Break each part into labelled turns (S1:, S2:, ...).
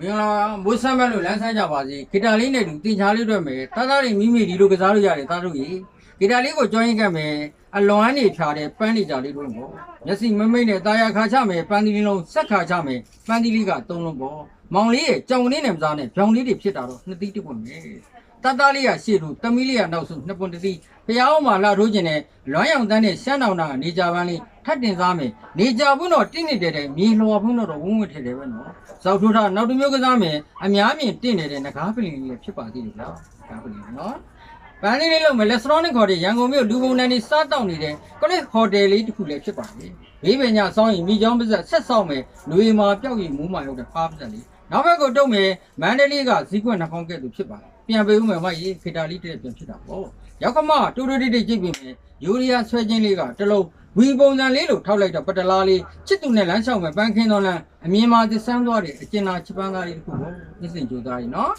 S1: မင်္ဂလာမိုးဆမ်းဘက်လို့လမ်းဆန်းကြပါစေဂီတာလေးနဲ့တူတင်ချာလေးတွေ့မယ်တားသားတွေမိမိဒီလိုကစားလို့ရတယ်သားတို့ကြီးဂီတာလေးကိုကြောင်းရင်ကပ်မယ်အလွန်အနေဖြာတဲ့ပန်းနေကြလေးတို့ပေါ့မျက်စိမမိတ်နဲ့တာယာခါချမယ်ပန်းသီးလေးလုံးဆက်ခါချမယ်ပန်းသီးလေးက၃လုံးပေါ့မောင်လေးရဲ့ကြောင်လေးနဲ့မစားနဲ့ဖြောင်းလေးတွေဖြစ်တာတော့နှစ်သီးတစ်ပွင့်ပဲတားသားလေးကရှေ့တို့တမီးလေးကနောက်ဆုံးနှစ်ပွင့်တစ်သီးဖျားအောင်မှလာထိုးခြင်းနဲ့လွမ်းရောင်တန်းနဲ့ရှမ်းတောင်တာနေကြပန်းလေးထပ်တင်စားမယ်နေကြဘူးတော့တင်းနေတဲ့မြေလှော်ဖုံးတော့ဝုန်းဝင်းထည့်တယ်ပဲနော်ဇောက်ထိုးထားနောက်တစ်မျိုးကစားမယ်အများမြင်တင့်နေတဲ့ငကားပလင်လေးဖြစ်ပါသေးတယ်ဗျာငကားပလင်နော်ပန်းလေးလုံးမယ်လက်စထရောနဲ့ခေါ်တဲ့ရန်ကုန်မြို့လူကုန်တန်းနေစားတောက်နေတဲ့ကလစ်ဟိုတယ်လေးတစ်ခုလည်းဖြစ်ပါတယ်ဘေးပင်ညဆောင်းရင်မိချောင်းပါဇက်ဆက်ဆောက်မယ်လူရီမာပြောက်ရီမူးမာရောက်တဲ့ဖားပါဇက်လေးနောက်ဘက်ကိုတုံးမယ်မန္တလေးကဇီးကွက်နှောင်းကဲ့သို့ဖြစ်ပါတယ်ပြန်ပေးဦးမယ်မကြီးခေတာလေးတည်းပြန်ဖြစ်တာပေါ့ရောက်ကမတူတူတိတ်ကြည့်ပြီးမယ်ယူရီးယားဆွဲခြင်းလေးကတလုံးဝီပုံစံလေးလိုထောက်လိုက်တော့ပတလားလေးချစ်သူနဲ့လမ်းလျှောက်မယ်ပန်းခင်းတော်လမ်းအမြင်မှာသစမ်းသွားတယ်အကျဉ်းသာချပန်းသားလေးတစ်ခုပေါ့ညစ်စင်ကြိုးသားကြီးနော်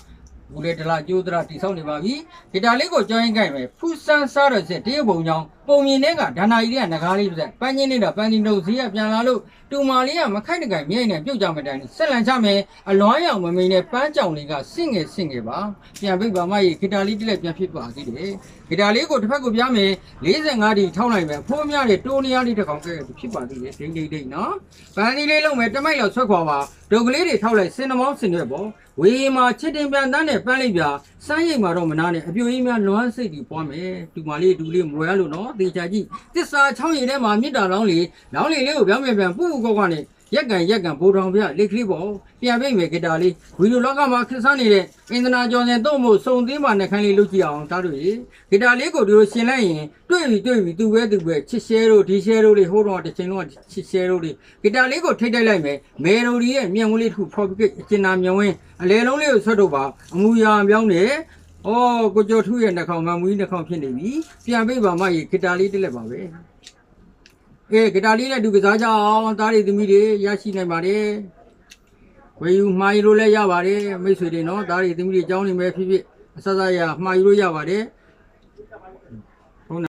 S1: ဘူးလေတလားကြိုးသားတိဆောက်နေပါပြီဂီတာလေးကိုကြောင်းရင်ကြိုက်မယ်ဖူးဆန်းစားရတဲ့တရုတ်ပုံကြောင်းပုံမြင်တဲ့ကဒါနာကြီးကငကားလေးပြက်ပန်းချင်းလေးတော့ပန်းချင်းတို့ဈေးကပြန်လာလို့တူမာလေးကမခိုက်တကြိုင်မြိတ်နဲ့ပြုတ်ကြမယ်တိုင်းဆက်လန်ချမယ်အလွမ်းရောင်မမိန်နဲ့ပန်းကြောင်လေးကစင့်ငယ်ပါပြန်ပိတ်ပါမကြီးဂီတာလေးတစ်လက်ပြန်ဖြစ်ပါသေးတယ်ဂီတာလေးကိုတစ်ဖက်ကိုပြားမယ်45ဒီထောက်လိုက်မယ်ဖိုးများတွေတိုးနေရလေးတစ်ကောင်ကဲဖြစ်ပါသေးတယ်ဒိတ်နော်ပန်းလေးလုံးမယ်တမိုက်လောက်ဆွဲခွာပါဒုတ်ကလေးတွေထောက်လိုက်စင်နှမောင်းစင်ရွက်ပေါ့ဝေးမှာချစ်တင်ပြန်တန်းနဲ့ပန်းလိုက်ပြစမ်းရိပ်မှာတော့မနာနဲ့အပြိုကြီးများလွမ်းစိတ်ကြီးပွားမယ်တူမလေးဒူလေးမွေရလို့နော်တေချာကြည့်တစ္ဆာချောင်းရည်ထဲမှာမြစ်တာလောင်းလေးလေးကိုပြောင်းပြန်ပူကောက်ကနေရက်ကန်ဘိုးထောင်ပြလက်ကလေးပေါ့ပြန်ပိတ်မယ်ဂီတာလေးဝီလိုလောကမှာခစ်ဆန်းနေတဲ့အင်္ဂနာကျော်စင်တော့မို့စုံသေးမှနှခမ်းလေးလုပ်ကြည့်အောင်သားတို့ရေဂီတာလေးကိုဒီလိုရှင်လိုက်ရင်တွေ့ပြီသူပဲချစ်ရှဲတို့ဒီရှဲတို့လေးဟိုးတော့တစ်ချိန်လုံးချစ်ရှဲတို့လေးဂီတာလေးကိုထိတ်လိုက်မယ်မေရိုဒီရဲ့မြန်ဝင်လေးတစ်ခုဖော်ပြီးအကျဉ်းနာမြန်ဝင်အလဲလုံးလေးကိုဆွတ်တော့ပါအမူအရာပြောင်းနေကိုကျော်ထူးရဲ့နှခေါင်းမမူကြီးနှခေါင်းဖြစ်နေပြီပြန်ပိတ်ပါမကြီးဂီတာလေးတစ်လက်ပါပဲဂီတာလေးနဲ့တူကစားကြအောင်သားတွေသမီးတွေရရှိနိုင်ပါတယ်ဝေယူမှားယူလို့လည်းရပါတယ်မိတ်ဆွေတွေနော်သားတွေသမီးတွေအကြောင်းနေမဲ့ဖြစ်အစစရမှားယူလို့ရပါတယ်